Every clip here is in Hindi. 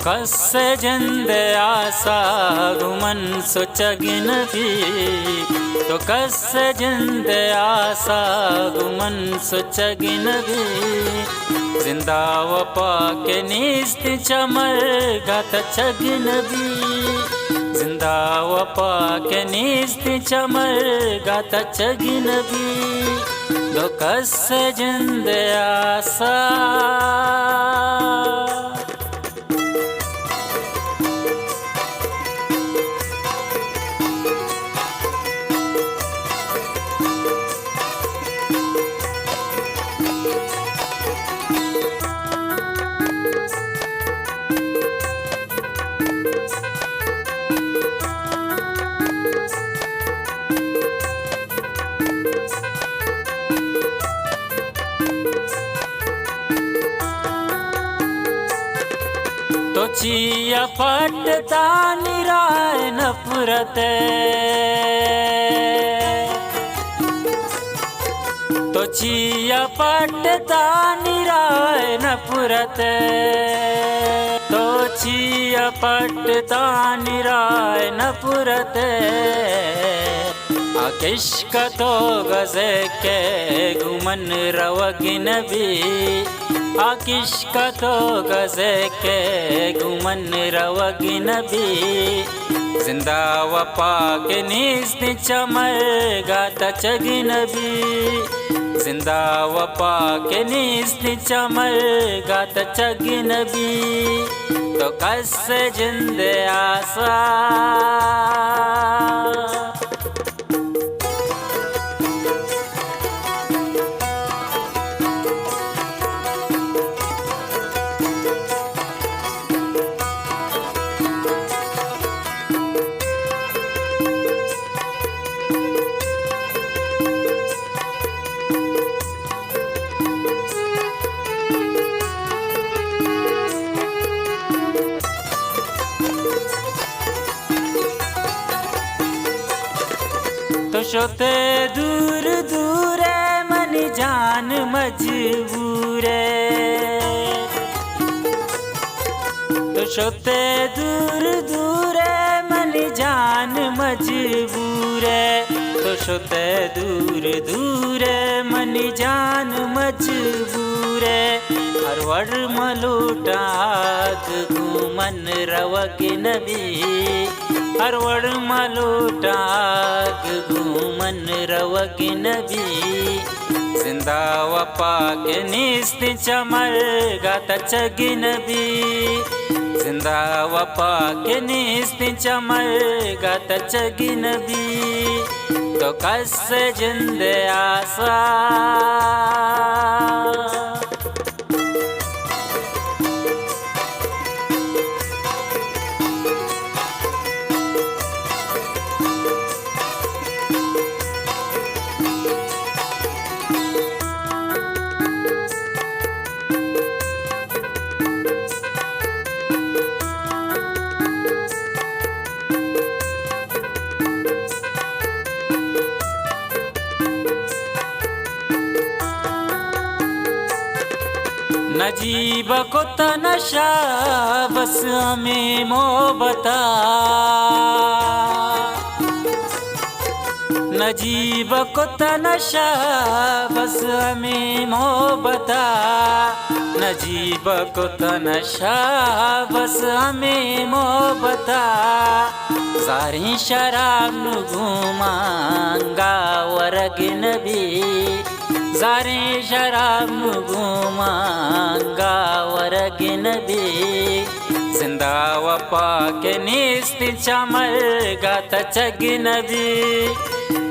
कस्से जिंदे आसा गुमन सोचगिन भी तो कस्से जिंदे आसा गुमन सोचगिन भी जिंदा वपा के नीस्ति चमर गात चगिन भी जिंदा वपा के नीस्ति चमर गात चगिन भी तो कस्से जिंदे आसा तो चिया फटता निराय नफरते तो चिया फटता निराय नफरते तो चिया फटता निराय नफरते आकिश्क तो गज़े के गुमन रवगिन भी आकिश्क तो गज़े के गुमन रवगिन भी जिंदा वपा के नीस्ति चमर गात चगिन भी जिंदा वपा के नीस्ति चमर गात चगिन भी तो कस्से जिंदे आसा तो शोते दूर दूर मन जान मजबूर तो शोते दूर दूर मन जान मजबूर तो शोते दूर दूर मन जान मजबूर हरवर मलूटाग गुमन रवगिन भी हरवर मलूटाग गुमन रवगिन भी जिंदा वपा के नीस्ति चमर गात चगिन भी जिंदा वपा के नीस्ति चमर गात चगिन भी तो कस्से जिंदे आसा नजीब को तनशा बस हमें मोहब्बता नजीब को तनशा बस हमें मोहब्बता नजीब को तनशा बस हमें मोहब्बता सारी शराब नु घुमांगा वरगिन भी सारी शराब नु घुमांगा वरगिन भी जिंदा वपा के नीस्ति चमर गात चगिन भी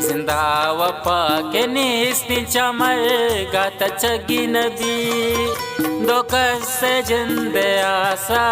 जिंदा वपा के नीस्ति चमर गात चगिन भी दो कस्से जिंदे आसा